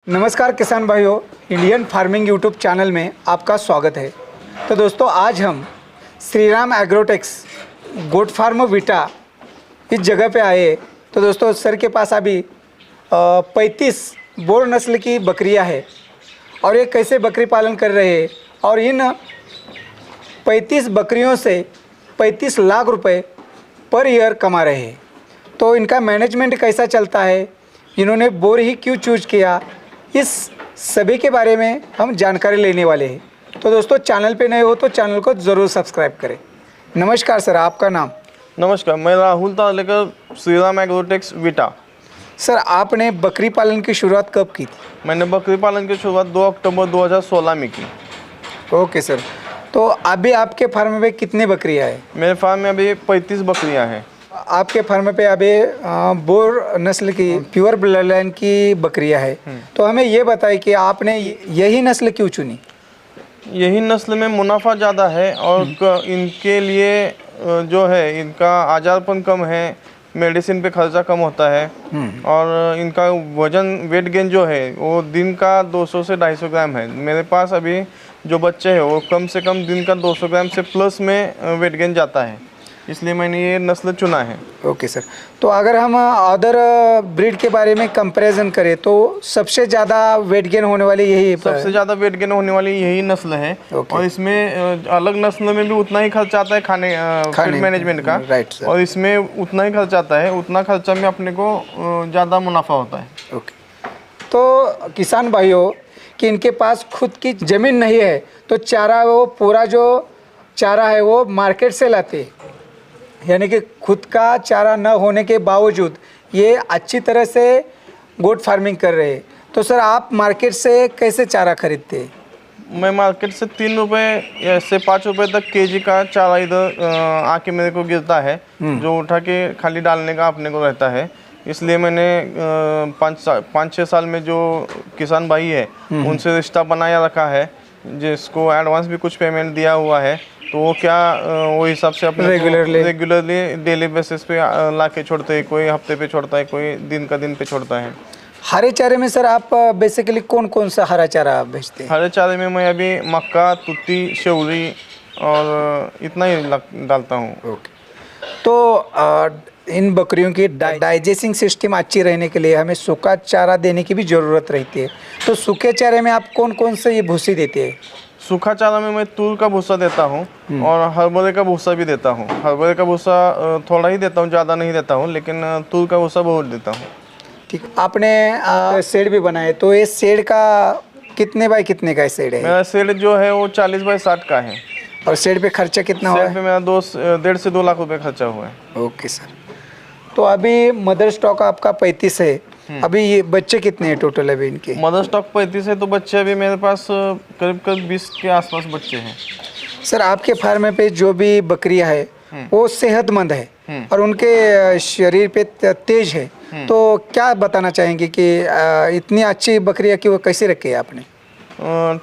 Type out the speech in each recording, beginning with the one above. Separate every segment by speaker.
Speaker 1: नमस्कार किसान भाइयों, इंडियन फार्मिंग यूट्यूब चैनल में आपका स्वागत है। तो दोस्तों, आज हम श्री राम एग्रोटेक्स गोट फार्म विटा इस जगह पे आए। तो दोस्तों, सर के पास अभी 35 बोर नस्ल की बकरियां हैं और ये कैसे बकरी पालन कर रहे हैं और इन 35 बकरियों से 35 लाख रुपए पर ईयर कमा रहे हैं। तो इनका मैनेजमेंट कैसा चलता है, इन्होंने बोर ही क्यों चूज किया, इस सभी के बारे में हम जानकारी लेने वाले हैं। तो दोस्तों, चैनल पे नए हो तो चैनल को ज़रूर सब्सक्राइब करें। नमस्कार सर, आपका नाम?
Speaker 2: नमस्कार, मैं राहुल तालेकर, श्री राम एग्रोटेक्स विटा।
Speaker 1: सर, आपने बकरी पालन की शुरुआत कब की थी?
Speaker 2: मैंने बकरी पालन की शुरुआत 2 अक्टूबर 2016 में की।
Speaker 1: ओके सर, तो अभी आपके फार्म में कितने बकरियां हैं?
Speaker 2: मेरे फार्म में अभी 35 बकरियां हैं।
Speaker 1: आपके फार्म पे अभी बोर नस्ल की प्योर ब्लड लाइन की बकरियां हैं। तो हमें ये बताइए कि आपने यही नस्ल क्यों चुनी?
Speaker 2: यही नस्ल में मुनाफा ज़्यादा है और इनके लिए जो है इनका आजारपन कम है, मेडिसिन पे खर्चा कम होता है और इनका वजन वेट गेन जो है वो दिन का 200 से 250 ग्राम है। मेरे पास अभी जो बच्चे हैं वो कम से कम दिन का 200 ग्राम से प्लस में वेट गेन जाता है, इसलिए मैंने ये नस्ल चुना है।
Speaker 1: ओके सर, तो अगर हम अदर ब्रीड के बारे में कंपैरिजन करें तो सबसे ज़्यादा वेट गेन होने वाली यही
Speaker 2: सबसे ज़्यादा वेट गेन होने वाली यही नस्ल है। और इसमें अलग नस्ल में भी उतना ही खर्चा आता है खाने मैनेजमेंट का।
Speaker 1: राइट।
Speaker 2: और इसमें उतना ही खर्चा आता है, उतना खर्चा में अपने को ज़्यादा मुनाफा होता है।
Speaker 1: ओके, तो किसान भाइयों कि इनके पास खुद की ज़मीन नहीं है तो चारा, वो पूरा जो चारा है वो मार्केट से लाते, यानी कि खुद का चारा न होने के बावजूद ये अच्छी तरह से गोट फार्मिंग कर रहे हैं। तो सर, आप मार्केट से कैसे चारा खरीदते हैं?
Speaker 2: मैं मार्केट से 3 रुपये से 5 रुपये तक केजी का चारा इधर आके मेरे को गिरता है, जो उठा के खाली डालने का अपने को रहता है। इसलिए मैंने 5-6 साल में जो किसान भाई है उनसे रिश्ता बनाया रखा है, जिसको एडवांस भी कुछ पेमेंट दिया हुआ है। तो वो वो हिसाब से अपने रेगुलरली डेली बेसिस पे ला के छोड़ते हैं। कोई हफ्ते पे छोड़ता है, कोई दिन पे छोड़ता है।
Speaker 1: हरे चारे में सर आप बेसिकली कौन कौन सा हरा चारा बेचते हैं?
Speaker 2: हरे चारे में मैं अभी मक्का, तुत्ती, शेवरी और इतना ही डालता हूँ।
Speaker 1: ओके, तो इन बकरियों की डाइजेस्टिंग सिस्टम अच्छी रहने के लिए हमें सूखा चारा देने की भी ज़रूरत रहती है। तो सूखे चारे में आप कौन कौन से ये भूसी देते हैं?
Speaker 2: सूखा चारा में मैं तूर का भूसा देता हूँ और हरभरे का भूसा भी देता हूँ। हरभरे का भूसा थोड़ा ही देता हूँ, ज़्यादा नहीं देता हूँ, लेकिन तूर का भूसा बहुत देता हूँ।
Speaker 1: ठीक, आपने शेड भी बनाए, तो ये शेड का कितने बाय कितने का शेड है?
Speaker 2: मेरा शेड जो है वो 40 बाय 60 का है।
Speaker 1: और शेड पे खर्चा कितना हुआ है?
Speaker 2: शेड पे मेरा 1.5 से 2 लाख रुपए खर्चा हुआ है।
Speaker 1: ओके सर, तो अभी मदर स्टॉक आपका 35 है। अभी ये बच्चे कितने हैं टोटल अभी इनके?
Speaker 2: मदर स्टॉक 35 है, तो बच्चे अभी मेरे पास करीब 20 के आसपास बच्चे हैं।
Speaker 1: सर, आपके फार्म पे जो भी बकरियां है वो सेहतमंद है और उनके शरीर पे तेज है। तो क्या बताना चाहेंगे कि इतनी अच्छी बकरियां क्यों कैसे रखी है आपने?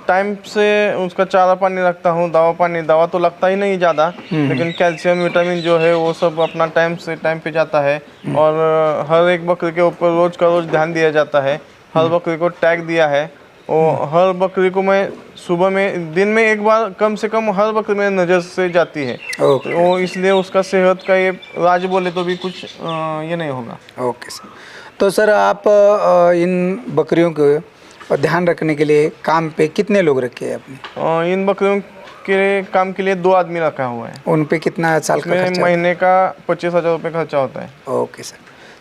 Speaker 2: टाइम से उसका चारा पानी रखता हूँ, दवा तो लगता ही नहीं ज़्यादा, लेकिन कैल्शियम विटामिन जो है वो सब अपना टाइम पे जाता है। और हर एक बकरी के ऊपर रोज़ का रोज़ ध्यान दिया जाता है। हर बकरी को टैग दिया है और हर बकरी को मैं सुबह में दिन में एक बार कम से कम हर बकरी मेरी नज़र से जाती है। तो इसलिए उसका सेहत का ये राज बोले तो भी कुछ ये नहीं होगा।
Speaker 1: ओके सर, तो सर आप इन बकरियों को और ध्यान रखने के लिए काम पे कितने लोग रखे हैं आपने?
Speaker 2: इन बकरियों के काम के लिए 2 आदमी रखा हुआ है।
Speaker 1: उन पे कितना साल का खर्चा?
Speaker 2: महीने का 25,000 रुपये खर्चा होता है।
Speaker 1: ओके सर,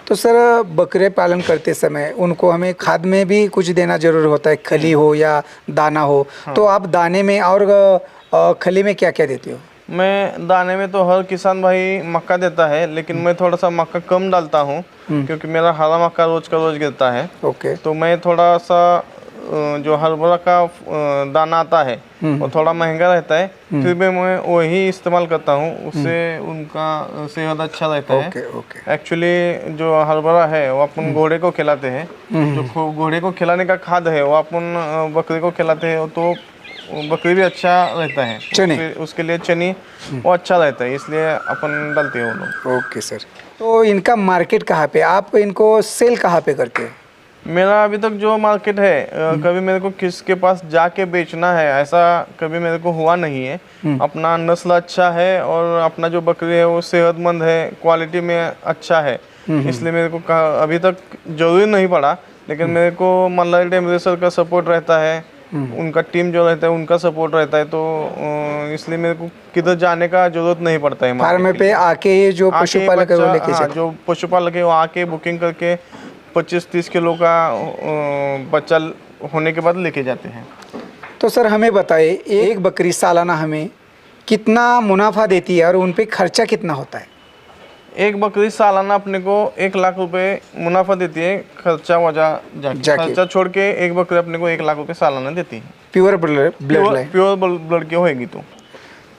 Speaker 1: तो सर बकरे पालन करते समय उनको हमें खाद में भी कुछ देना जरूर होता है, खली हो या दाना हो। हाँ। तो आप दाने में और खली में क्या क्या देते हो?
Speaker 2: मैं दाने में तो हर किसान भाई मक्का देता है, लेकिन मैं थोड़ा सा मक्का कम डालता हूँ क्योंकि मेरा हरा मक्का रोज का रोज गिरता है। ओके, तो मैं थोड़ा सा जो हरभरा का दाना आता है वो थोड़ा महंगा रहता है, फिर भी मैं वही इस्तेमाल करता हूँ, उससे उनका सेहत अच्छा रहता है। एक्चुअली जो हरभरा है वो अपन घोड़े को खिलाते हैं, जो घोड़े को खिलाने का खाद है वो अपन बकरी को खिलाते हैं, तो बकरी भी अच्छा रहता है। चने उसके लिए चनी वो अच्छा रहता है, इसलिए अपन डालते हैं वो लोग।
Speaker 1: ओके सर, तो इनका मार्केट कहाँ पे, आप इनको सेल कहाँ पे करते हैं?
Speaker 2: मेरा अभी तक जो मार्केट है कभी मेरे को किसके पास जाके बेचना है ऐसा कभी मेरे को हुआ नहीं है। अपना नस्ल अच्छा है और अपना जो बकरी है वो सेहतमंद है, क्वालिटी में अच्छा है, इसलिए मेरे को अभी तक जरूरी नहीं पड़ा। लेकिन मेरे को मल्लारी डेमरे सर का सपोर्ट रहता है, उनका टीम जो रहता है उनका सपोर्ट रहता है, तो इसलिए मेरे को किधर जाने का जरूरत नहीं पड़ता है।
Speaker 1: फार्म पे आके ये जो पशुपालक है वो लेके
Speaker 2: हाँ, जो पशुपालक है वो आके बुकिंग करके 25-30 किलो का बच्चा होने के बाद लेके जाते हैं।
Speaker 1: तो सर हमें बताइए, एक बकरी सालाना हमें कितना मुनाफा देती है और उन पे खर्चा कितना होता है?
Speaker 2: एक बकरी सालाना अपने को 1 लाख रुपए मुनाफा देती है, खर्चा वजह जाके खर्चा छोड़ के एक बकरी अपने को 1 लाख रुपए सालाना देती है।
Speaker 1: प्योर
Speaker 2: ब्लड की होएगी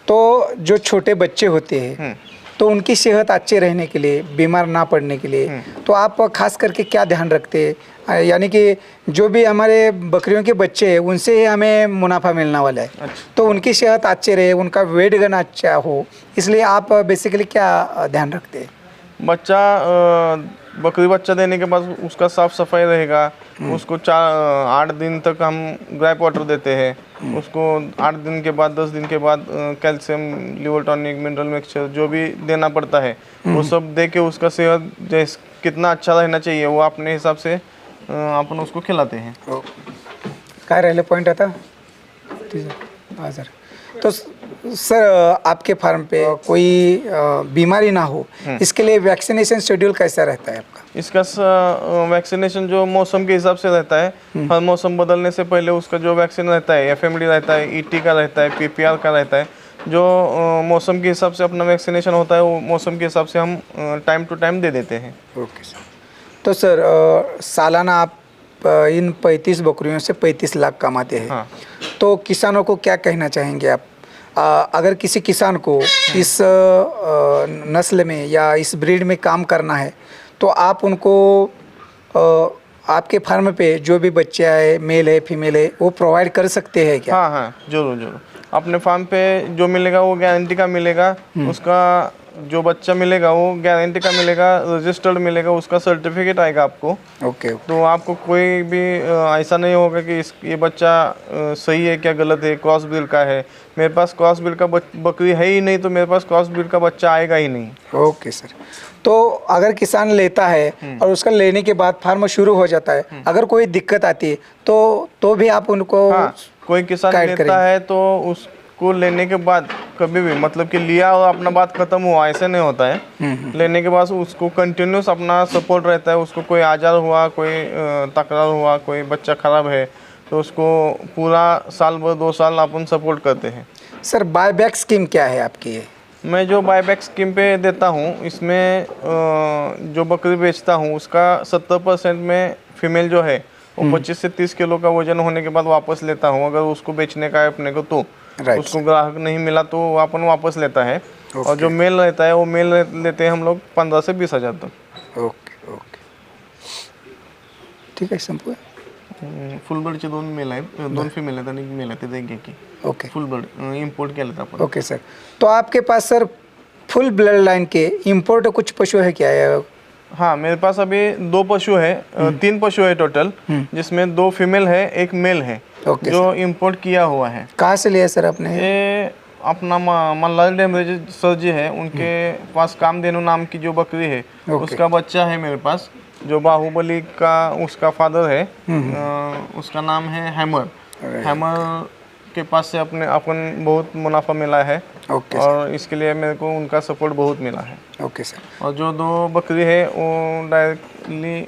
Speaker 1: तो जो छोटे बच्चे होते हैं तो उनकी सेहत अच्छे रहने के लिए, बीमार ना पड़ने के लिए तो आप खास करके क्या ध्यान रखते हैं? यानी कि जो भी हमारे बकरियों के बच्चे हैं उनसे ही हमें मुनाफा मिलने वाला है।
Speaker 2: अच्छा।
Speaker 1: तो उनकी सेहत अच्छे रहे, उनका वेट गेन अच्छा हो, इसलिए आप बेसिकली क्या ध्यान रखते हैं?
Speaker 2: बकरी बच्चा देने के बाद उसका साफ सफाई रहेगा, उसको 8 दिन तक हम ग्राइप वाटर देते हैं, उसको 8 दिन के बाद 10 दिन के बाद calcium, liver tonic, mineral mixture जो भी देना पड़ता है वो सब दे के उसका सेहत जैसे कितना अच्छा रहना चाहिए वो अपने हिसाब से अपन उसको खिलाते हैं।
Speaker 1: काय राहिले पॉइंट आता? हाँ सर। तो सर आपके फार्म पे कोई बीमारी ना हो इसके लिए वैक्सीनेशन शेड्यूल कैसा रहता है आपका?
Speaker 2: इसका वैक्सीनेशन जो मौसम के हिसाब से रहता है, हर मौसम बदलने से पहले उसका जो वैक्सीन रहता है, एफएमडी रहता है, ईटी का रहता है, पीपीआर का रहता है, जो मौसम के हिसाब से अपना वैक्सीनेशन होता है वो मौसम के हिसाब से हम टाइम टू टाइम दे देते हैं।
Speaker 1: Okay sir. तो सर सालाना आप इन 35 बकरियों से 35 लाख कमाते हैं।
Speaker 2: हाँ।
Speaker 1: तो किसानों को क्या कहना चाहेंगे आप? अगर किसी किसान को इस नस्ल में या इस ब्रीड में काम करना है तो आप उनको आपके फार्म पे जो भी बच्चा है, मेल है, फीमेल है, वो प्रोवाइड कर सकते हैं क्या?
Speaker 2: हाँ हाँ, जरूर। अपने फार्म पे जो मिलेगा वो गारंटी का मिलेगा, उसका जो बच्चा मिलेगा वो गारंटी का मिलेगा, रजिस्टर्ड मिलेगा, उसका सर्टिफिकेट आएगा आपको।
Speaker 1: ओके।
Speaker 2: तो आपको कोई भी ऐसा नहीं होगा कि ये बच्चा सही है क्या गलत है, क्रॉस ब्रीड का है। मेरे पास क्रॉस ब्रीड का बकरी है ही नहीं तो मेरे पास क्रॉस ब्रीड का बच्चा आएगा ही नहीं।
Speaker 1: Okay sir. तो अगर किसान लेता है और उसका लेने के बाद फार्म शुरू हो जाता है, अगर कोई दिक्कत आती है तो भी आप उनको
Speaker 2: कोई किसान लेता है तो उसको लेने के बाद कभी भी मतलब कि लिया और अपना बात खत्म हुआ ऐसे नहीं होता है। लेने के बाद उसको कंटिन्यूस अपना सपोर्ट रहता है। उसको कोई आजार हुआ, कोई तकरार हुआ, कोई बच्चा खराब है तो उसको पूरा साल भर 2 साल अपन सपोर्ट करते हैं।
Speaker 1: सर बायबैक स्कीम क्या है आपकी?
Speaker 2: मैं जो बायबैक स्कीम पे देता हूँ इसमें जो बकरी बेचता हूँ उसका 70% में फीमेल जो है वो 25 से 30 किलो का वजन होने के बाद वापस लेता हूँ। अगर उसको बेचने का है अपने को तो उसको ग्राहक नहीं मिला तो अपन वापस लेता है। और जो मेल रहता है वो मेल लेते हैं हम लोग 15 से 20 हज़ार तक।
Speaker 1: ओके। ठीक है संपूर्ण
Speaker 2: फुल बर्डचे 2 मेल आहेत, 2 फीमेल आहेत आणि मेल आहेत ते एक की।
Speaker 1: ओके।
Speaker 2: फुल बर्ड इम्पोर्ट केलं आपण।
Speaker 1: Okay sir. तो आपके पास सर फुल ब्लड लाइन के इम्पोर्ट कुछ पशु है क्या?
Speaker 2: हाँ, मेरे पास अभी 2 पशु है, 3 पशु है टोटल, जिसमें 2 फीमेल है, 1 मेल है जो इम्पोर्ट किया हुआ है।
Speaker 1: कहाँ से लिया सर आपने?
Speaker 2: ये अपना मल्लारी डेमरे सर जी है उनके पास कामधेनु नाम की जो बकरी है उसका बच्चा है मेरे पास, जो बाहुबली का उसका फादर है। उसका नाम है हैमर के पास से अपन बहुत मुनाफा मिला है। और इसके लिए मेरे को उनका सपोर्ट बहुत मिला है।
Speaker 1: Okay sir.
Speaker 2: और जो 2 बकरी है वो डायरेक्टली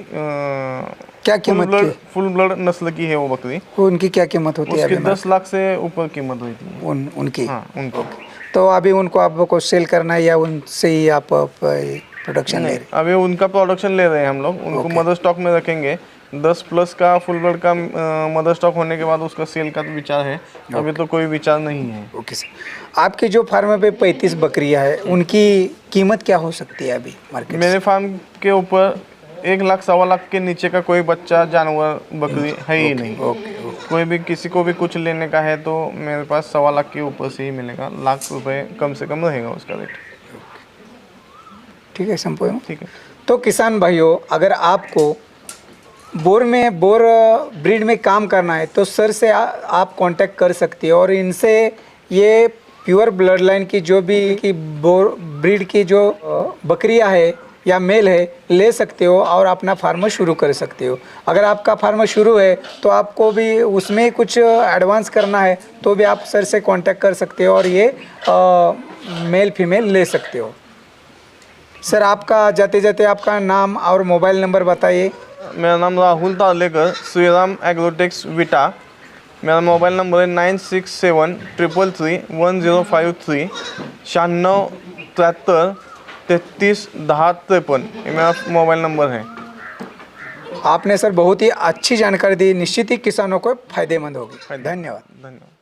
Speaker 1: क्या कीमत की?
Speaker 2: फुल ब्लड नस्ल की है वो बकरी।
Speaker 1: उनकी क्या कीमत होती है?
Speaker 2: उसकी 10 लाख से ऊपर कीमत होती है
Speaker 1: उनकी।
Speaker 2: हाँ, उनको।
Speaker 1: तो अभी उनको आपको सेल करना है या उनसे ही आप प्रोडक्शन ले रहे हैं?
Speaker 2: अभी उनका प्रोडक्शन ले रहे हैं हम लोग। उनको मदर स्टॉक में रखेंगे। 10 प्लस का फुल ब्लड का मदर स्टॉक होने के बाद उसका सेल का तो विचार है। अभी तो कोई विचार नहीं है।
Speaker 1: Okay sir. आपके जो फार्म पे 35 बकरियां हैं उनकी कीमत क्या हो सकती है अभी मार्केट?
Speaker 2: मेरे फार्म के ऊपर 1 लाख 1.25 लाख के नीचे का कोई बच्चा जानवर बकरी है ही नहीं। कोई भी किसी को भी कुछ लेने का है तो मेरे पास 1.25 लाख के ऊपर से ही मिलेगा। लाख रुपए कम से कम रहेगा उसका रेट।
Speaker 1: ठीक है संपूर्ण।
Speaker 2: ठीक है।
Speaker 1: तो किसान भाइयों, अगर आपको बोर ब्रीड में काम करना है तो सर से आप कांटेक्ट कर सकती है और इनसे ये प्योर ब्लड लाइन की जो भी की बोर ब्रीड की जो बकरियां है या मेल है ले सकते हो और अपना फार्म शुरू कर सकते हो। अगर आपका फार्म शुरू है तो आपको भी उसमें कुछ एडवांस करना है तो भी आप सर से कांटेक्ट कर सकते हो और ये मेल फीमेल ले सकते हो। सर आपका जाते जाते आपका नाम और मोबाइल नंबर बताइए।
Speaker 2: मेरा नाम राहुल तालेकर, श्रीराम एग्रोटेक्स विटा। मेरा मोबाइल नंबर है 9673331053, 9673331053। ये मेरा मोबाइल नंबर है।
Speaker 1: आपने सर बहुत ही अच्छी जानकारी दी, निश्चित ही किसानों को फायदेमंद होगी। धन्यवाद।
Speaker 2: धन्यवाद।